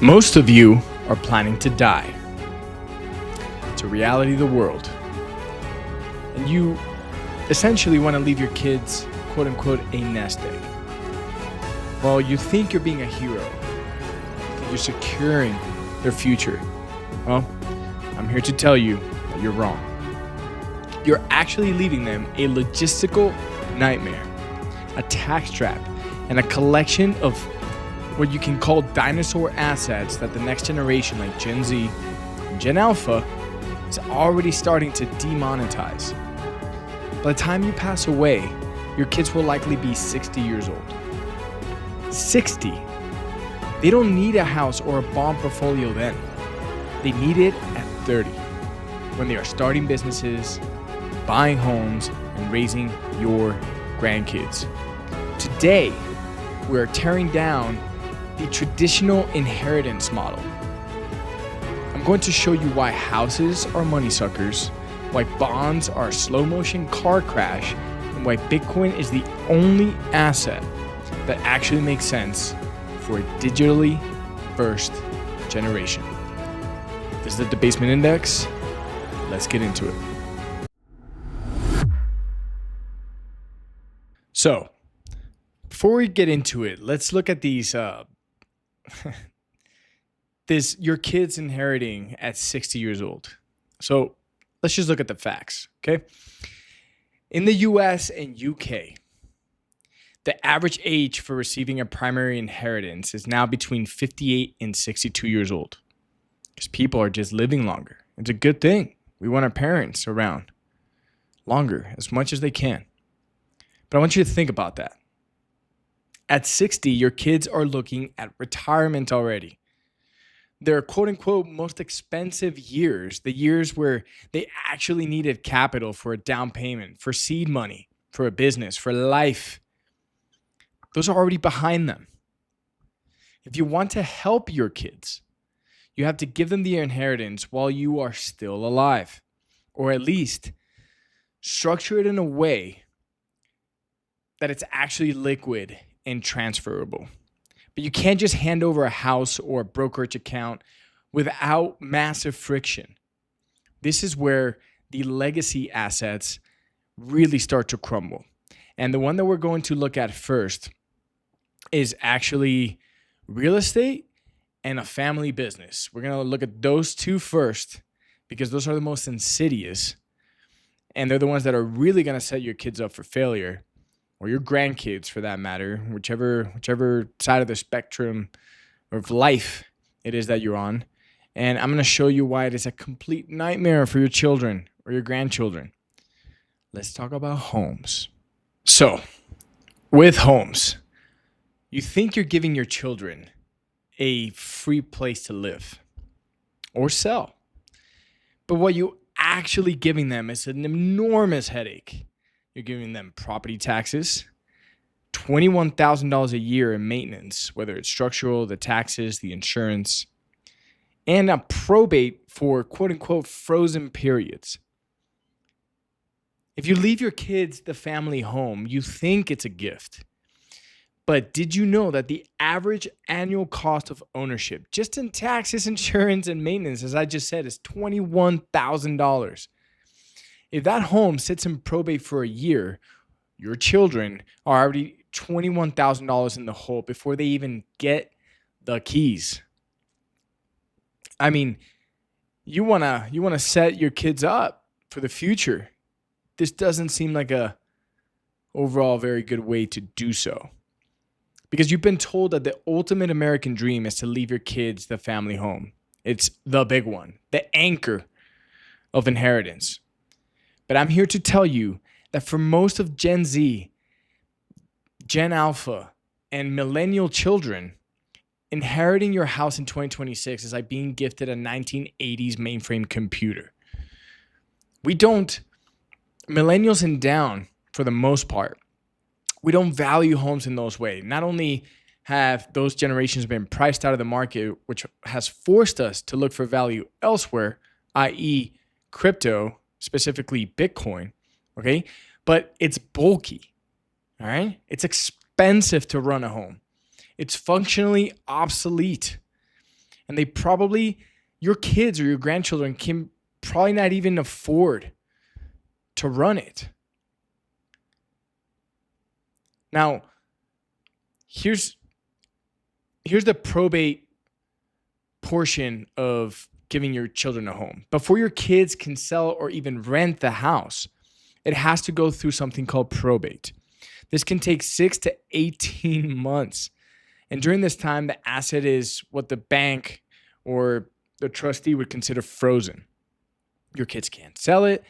Most of you are planning to die. It's a reality of the world. And you essentially want to leave your kids, quote unquote, a nest egg. Well, you think you're being a hero, that you're securing their future. Well, I'm here to tell you that you're wrong. You're actually leaving them a logistical nightmare, a tax trap, and a collection of what you can call dinosaur assets that the next generation like Gen Z and Gen Alpha is already starting to demonetize. By the time you pass away, your kids will likely be 60 years old. 60. They don't need a house or a bond portfolio then. They need it at 30, when they are starting businesses, buying homes, and raising your grandkids. Today, we're tearing down the traditional inheritance model. I'm going to show you why houses are money suckers, why bonds are a slow motion car crash, and why Bitcoin is the only asset that actually makes sense for a digitally first generation. This is the Debasement Index. Let's get into it. So, before we get into it, let's look at these your kids inheriting at 60 years old. So let's just look at the facts, okay? In the US and UK, the average age for receiving a primary inheritance is now between 58 and 62 years old, because people are just living longer. It's a good thing. We want our parents around longer as much as they can. But I want you to think about that. At 60, your kids are looking at retirement already. Their quote unquote most expensive years, the years where they actually needed capital for a down payment, for seed money, for a business, for life, those are already behind them. If you want to help your kids, you have to give them the inheritance while you are still alive, or at least structure it in a way that it's actually liquid and transferable. But you can't just hand over a house or a brokerage account without massive friction. This is where the legacy assets really start to crumble. And the one that we're going to look at first is actually real estate and a family business. We're going to look at those two first because those are the most insidious, and they're the ones that are really going to set your kids up for failure, or your grandkids for that matter, whichever side of the spectrum of life it is that you're on. And I'm going to show you why it is a complete nightmare for your children or your grandchildren. Let's talk about homes. So, with homes, you think you're giving your children a free place to live or sell. But what you actually giving them is an enormous headache. You're giving them property taxes, $21,000 a year in maintenance, whether it's structural, the taxes, the insurance, and a probate for quote unquote frozen periods. If you leave your kids the family home, you think it's a gift. But did you know that the average annual cost of ownership, just in taxes, insurance, and maintenance, as I just said, is $21,000? If that home sits in probate for a year, your children are already $21,000 in the hole before they even get the keys. I mean, you wanna set your kids up for the future. This doesn't seem like a overall very good way to do so. Because you've been told that the ultimate American dream is to leave your kids the family home. It's the big one, the anchor of inheritance. But I'm here to tell you that for most of Gen Z, Gen Alpha, and millennial children, inheriting your house in 2026 is like being gifted a 1980s mainframe computer. Millennials and down, for the most part, we don't value homes in those ways. Not only have those generations been priced out of the market, which has forced us to look for value elsewhere, i.e. crypto, specifically Bitcoin, okay? But it's bulky, all right? It's expensive to run a home. It's functionally obsolete. And they probably, your kids or your grandchildren can probably not even afford to run it. Now, here's the probate portion of giving your children a home. Before your kids can sell or even rent the house, it has to go through something called probate. This can take 6 to 18 months. And during this time, the asset is what the bank or the trustee would consider frozen. Your kids can't sell it.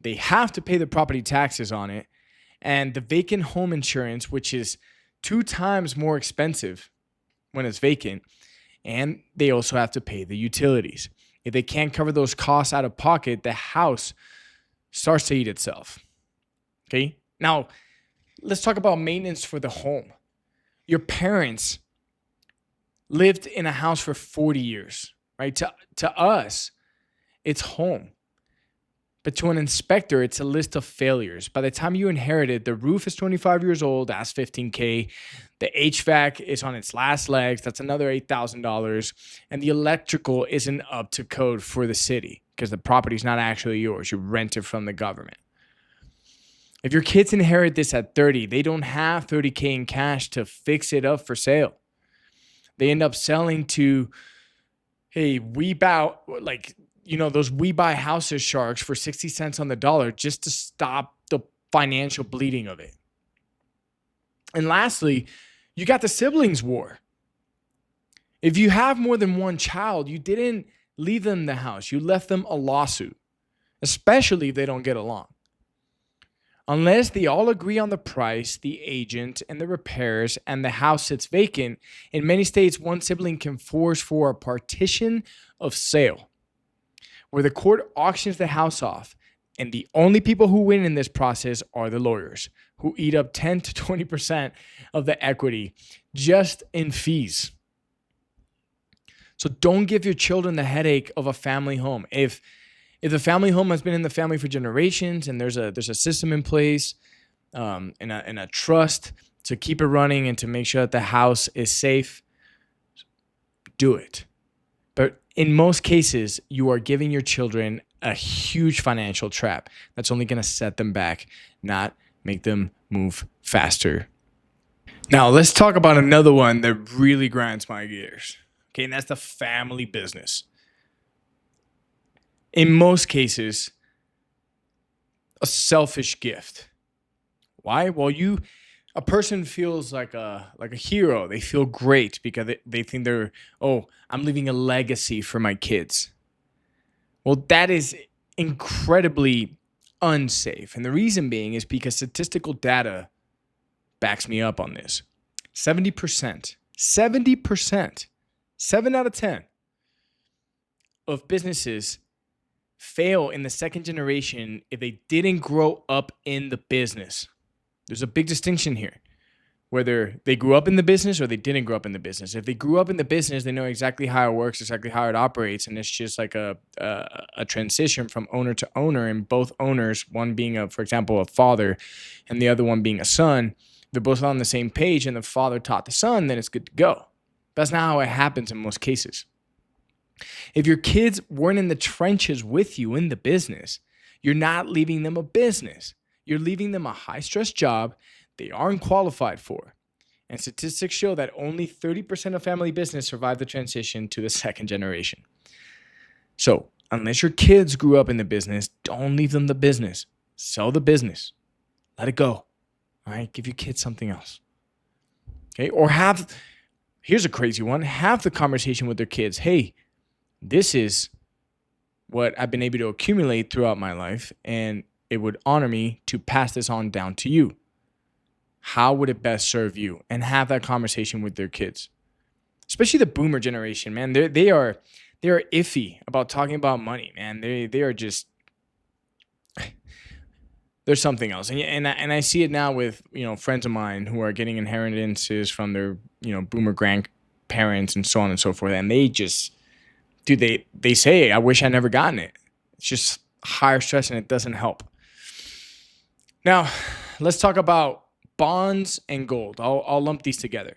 They have to pay the property taxes on it. And the vacant home insurance, which is 2 times more expensive when it's vacant. And they also have to pay the utilities. If they can't cover those costs out of pocket, the house starts to eat itself. Okay. Now, let's talk about maintenance for the home. Your parents lived in a house for 40 years, right? To us, it's home. But to an inspector, it's a list of failures. By the time you inherit it, the roof is 25 years old, that's $15K. The HVAC is on its last legs, that's another $8,000. And the electrical isn't up to code for the city because the property's not actually yours. You rent it from the government. If your kids inherit this at 30, they don't have $30K in cash to fix it up for sale. They end up selling to, hey, those we buy houses sharks for 60 cents on the dollar just to stop the financial bleeding of it. And lastly, you got the siblings war. If you have more than one child, you didn't leave them the house. You left them a lawsuit, especially if they don't get along. Unless they all agree on the price, the agent, and the repairs, and the house sits vacant, in many states, one sibling can force for a partition of sale, where the court auctions the house off, and the only people who win in this process are the lawyers, who eat up 10 to 20% of the equity just in fees. So don't give your children the headache of a family home. If the family home has been in the family for generations and there's a system in place and a trust to keep it running and to make sure that the house is safe, do it. But in most cases, you are giving your children a huge financial trap that's only going to set them back, not make them move faster. Now, let's talk about another one that really grinds my gears. Okay, and that's the family business. In most cases, a selfish gift. Why? Well, a person feels like a hero. They feel great because they think I'm leaving a legacy for my kids. Well, that is incredibly unsafe. And the reason being is because statistical data backs me up on this. 70%, 7 out of 10 of businesses fail in the second generation if they didn't grow up in the business. There's a big distinction here, whether they grew up in the business or they didn't grow up in the business. If they grew up in the business, they know exactly how it works, exactly how it operates, and it's just like a transition from owner to owner, and both owners, one being, for example, a father and the other one being a son, they're both on the same page and the father taught the son, then it's good to go. That's not how it happens in most cases. If your kids weren't in the trenches with you in the business, you're not leaving them a business. You're leaving them a high-stress job they aren't qualified for. And statistics show that only 30% of family business survive the transition to the second generation. So, unless your kids grew up in the business, don't leave them the business. Sell the business. Let it go. All right? Give your kids something else. Okay? Or here's a crazy one, have the conversation with their kids. Hey, this is what I've been able to accumulate throughout my life, and it would honor me to pass this on down to you. How would it best serve you? And have that conversation with their kids. Especially the boomer generation, man. They are iffy about talking about money, man. They are just, there's something else. And I see it now with, friends of mine who are getting inheritances from their, boomer grandparents and so on and so forth. And they just, dude, they say, I wish I never gotten it. It's just higher stress and it doesn't help. Now, let's talk about bonds and gold. I'll lump these together.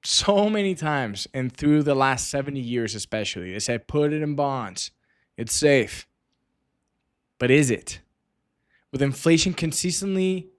so many times, and through the last 70 years especially, they said put it in bonds. It's safe. But is it? With inflation consistently,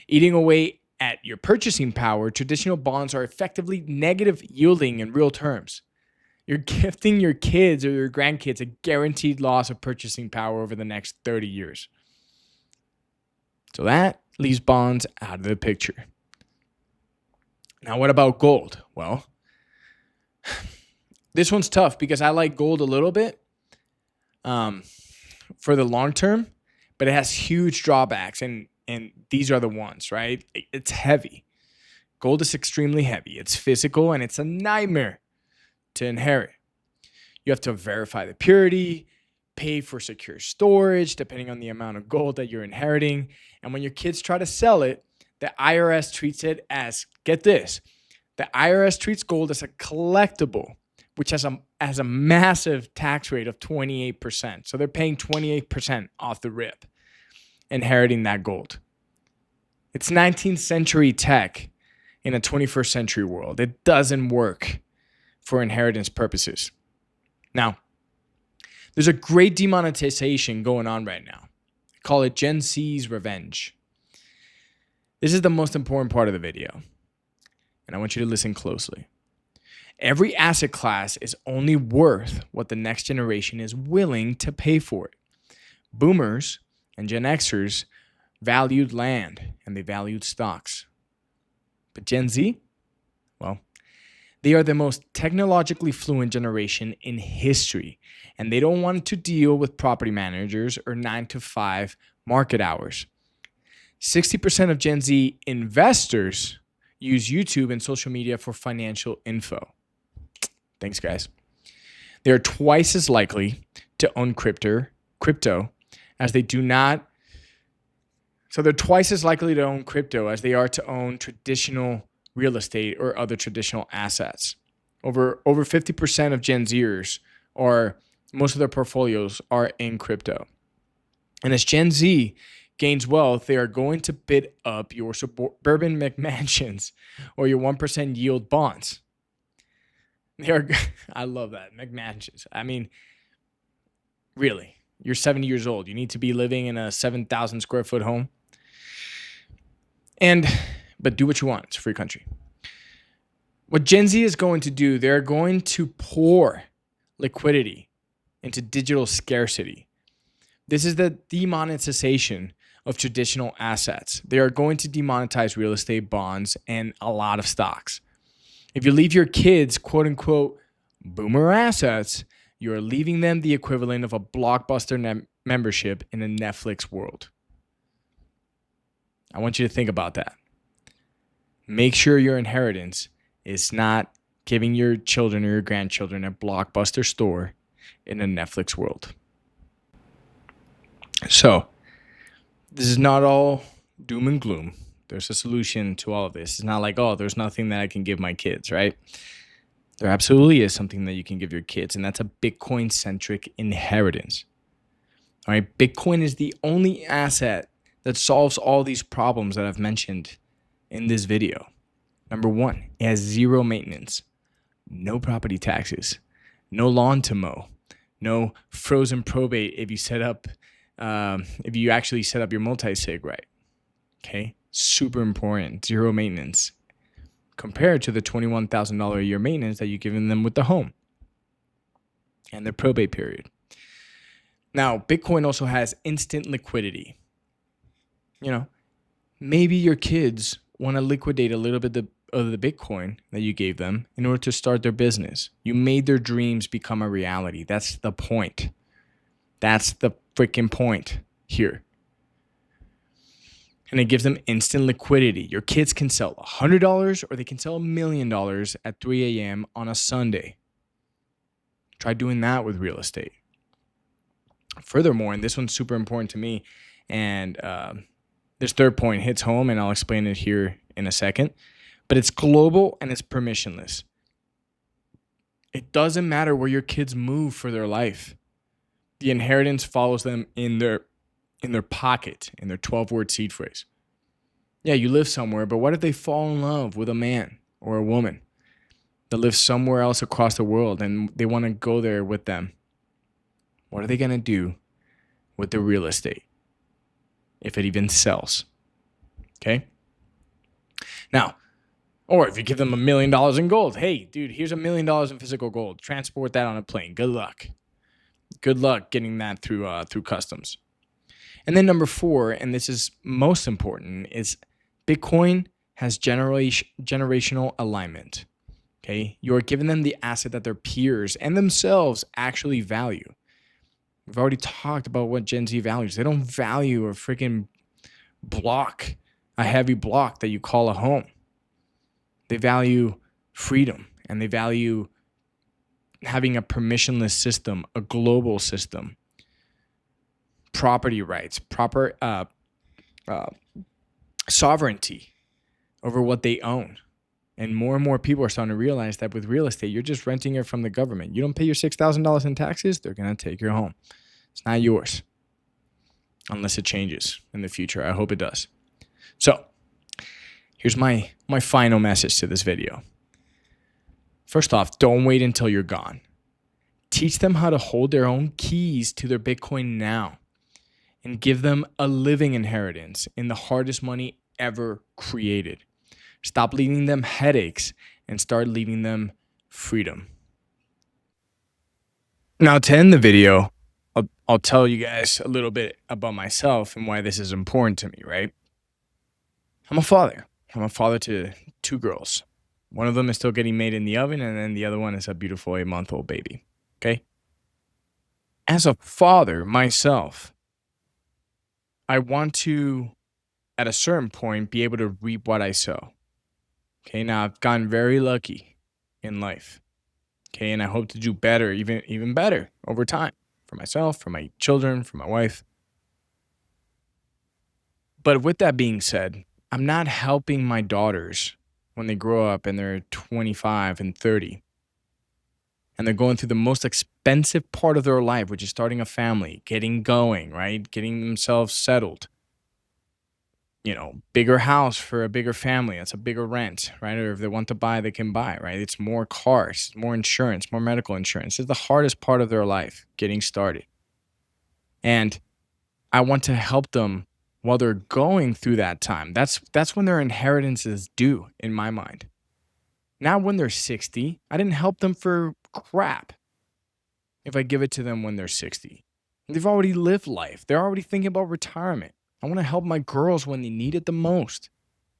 eating away at your purchasing power, traditional bonds are effectively negative yielding in real terms. You're gifting your kids or your grandkids a guaranteed loss of purchasing power over the next 30 years. So that leaves bonds out of the picture. Now, what about gold? Well, this one's tough because I like gold a little bit for the long term, but it has huge drawbacks, and these are the ones, right? It's heavy. Gold is extremely heavy. It's physical, and it's a nightmare to inherit. You have to verify the purity, pay for secure storage, depending on the amount of gold that you're inheriting. And when your kids try to sell it, the IRS treats it as, get this, the IRS treats gold as a collectible, which has a massive tax rate of 28%. So they're paying 28% off the rip, inheriting that gold. It's 19th century tech in a 21st century world. It doesn't work for inheritance purposes. Now, there's a great demonetization going on right now. I call it Gen Z's revenge. This is the most important part of the video, and I want you to listen closely. Every asset class is only worth what the next generation is willing to pay for it. Boomers and Gen Xers valued land and they valued stocks. But Gen Z, well, they are the most technologically fluent generation in history, and they don't want to deal with property managers or 9-to-5 market hours. 60% of Gen Z investors use YouTube and social media for financial info. Thanks, guys. They are twice as likely to own crypto as they do not. So they're twice as likely to own crypto as they are to own traditional real estate or other traditional assets. Over 50% of Gen Zers, or most of their portfolios, are in crypto. And as Gen Z gains wealth, they are going to bid up your suburban McMansions or your 1% yield bonds. I love that, McMansions. I mean, really, you're 70 years old. You need to be living in a 7,000 square foot home. But do what you want. It's a free country. What Gen Z is going to do, they're going to pour liquidity into digital scarcity. This is the demonetization of traditional assets. They are going to demonetize real estate, bonds, and a lot of stocks. If you leave your kids, quote unquote, boomer assets, you are leaving them the equivalent of a Blockbuster membership in a Netflix world. I want you to think about that. Make sure your inheritance is not giving your children or your grandchildren a Blockbuster store in a Netflix world. So, this is not all doom and gloom. There's a solution to all of this. It's not like, oh, there's nothing that I can give my kids, right? There absolutely is something that you can give your kids, and that's a Bitcoin-centric inheritance. All right, Bitcoin is the only asset that solves all these problems that I've mentioned in this video. Number one, it has zero maintenance, no property taxes, no lawn to mow, no frozen probate if you actually set up your multi-sig right. Okay, super important, zero maintenance compared to the $21,000 a year maintenance that you're giving them with the home and the probate period. Now, Bitcoin also has instant liquidity. Maybe your kids want to liquidate a little bit of the Bitcoin that you gave them in order to start their business. You made their dreams become a reality. That's the point. That's the freaking point here. And it gives them instant liquidity. Your kids can sell $100 or they can sell $1 million at 3 a.m. on a Sunday. Try doing that with real estate. Furthermore, and this one's super important to me, and this third point hits home, and I'll explain it here in a second, but it's global and it's permissionless. It doesn't matter where your kids move for their life. The inheritance follows them in their pocket, in their 12-word seed phrase. Yeah, you live somewhere, but what if they fall in love with a man or a woman that lives somewhere else across the world and they want to go there with them, what are they going to do with the real estate if it even sells? Okay. Now, or if you give them $1 million in gold, hey, dude, here's $1 million in physical gold. Transport that on a plane. Good luck. Good luck getting that through customs. And then number 4, and this is most important, is Bitcoin has generational alignment. Okay, you're giving them the asset that their peers and themselves actually value. We've already talked about what Gen Z values. They don't value a freaking block, a heavy block that you call a home. They value freedom, and they value having a permissionless system, a global system, property rights, proper sovereignty over what they own. And more people are starting to realize that with real estate, you're just renting it from the government. You don't pay your $6,000 in taxes, they're going to take your home. It's not yours unless it changes in the future. I hope it does. So here's my final message to this video. First off, don't wait until you're gone. Teach them how to hold their own keys to their Bitcoin now and give them a living inheritance in the hardest money ever created. Stop leaving them headaches and start leaving them freedom. Now, to end the video, I'll tell you guys a little bit about myself and why this is important to me, right? I'm a father. I'm a father to 2 girls. One of them is still getting made in the oven, and then the other one is a beautiful 8-month-old baby, okay? As a father myself, I want to, at a certain point, be able to reap what I sow. Okay, now I've gotten very lucky in life. Okay, and I hope to do better, even better over time for myself, for my children, for my wife. But with that being said, I'm not helping my daughters when they grow up and they're 25 and 30 and they're going through the most expensive part of their life, which is starting a family, getting going, right? Getting themselves settled. Bigger house for a bigger family. That's a bigger rent, right? Or if they want to buy, they can buy, right? It's more cars, more insurance, more medical insurance. It's the hardest part of their life, getting started. And I want to help them while they're going through that time. That's when their inheritance is due, in my mind. Not when they're 60. I didn't help them for crap if I give it to them when they're 60. They've already lived life. They're already thinking about retirement. I want to help my girls when they need it the most.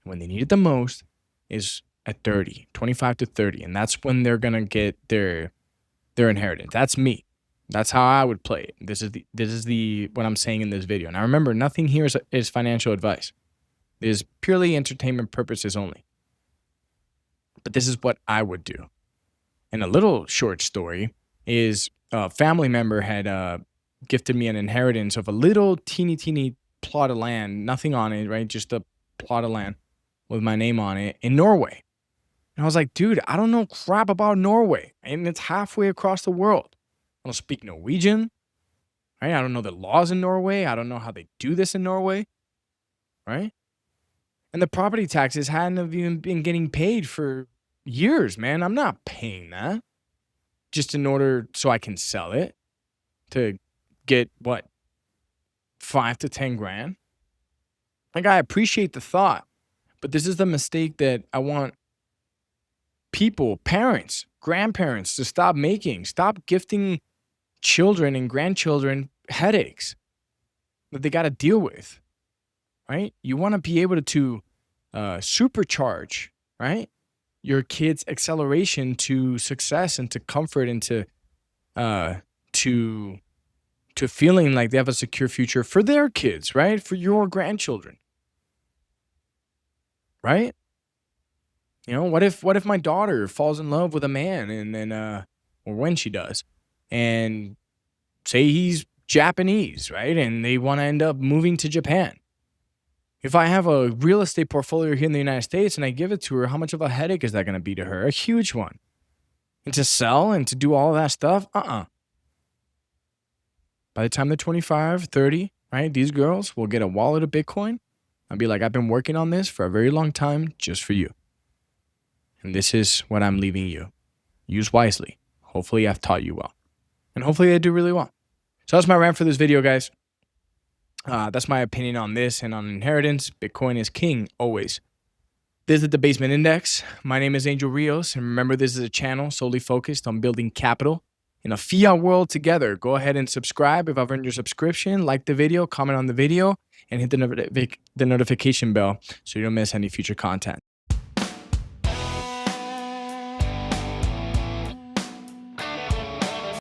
When they need it the most is at 30, 25 to 30. And that's when they're going to get their inheritance. That's me. That's how I would play it. This is what I'm saying in this video. Now remember, nothing here is financial advice. It is purely entertainment purposes only. But this is what I would do. And a little short story is a family member had gifted me an inheritance of a little teeny plot of land, nothing on it, right? Just a plot of land with my name on it in Norway. And I was like, dude, I don't know crap about Norway. And it's halfway across the world. I don't speak Norwegian, right? I don't know the laws in Norway. I don't know how they do this in Norway, right? And the property taxes hadn't even been getting paid for years, man. I'm not paying that just in order so I can sell it to get what? 5 to 10 grand. Like, I appreciate the thought, but this is the mistake that I want people, parents, grandparents to stop making. Stop gifting children and grandchildren headaches that they got to deal with, right? You want to be able to supercharge, right, your kids' acceleration to success and to comfort and to feeling like they have a secure future for their kids, right? For your grandchildren, right? What if my daughter falls in love with a man and then, or when she does, and say he's Japanese, right? And they want to end up moving to Japan. If I have a real estate portfolio here in the United States and I give it to her, how much of a headache is that going to be to her? A huge one. And to sell and to do all that stuff, By the time they're 25, 30, right, these girls will get a wallet of Bitcoin. I'll be like, I've been working on this for a very long time just for you. And this is what I'm leaving you. Use wisely. Hopefully I've taught you well. And hopefully I do really well. So that's my rant for this video, guys. That's my opinion on this and on inheritance. Bitcoin is king always. This is the Basement Index. My name is Angel Rios. And remember, this is a channel solely focused on building capital in a fiat world together. Go ahead and subscribe if I've earned your subscription. Like the video, comment on the video, and hit the notification bell so you don't miss any future content.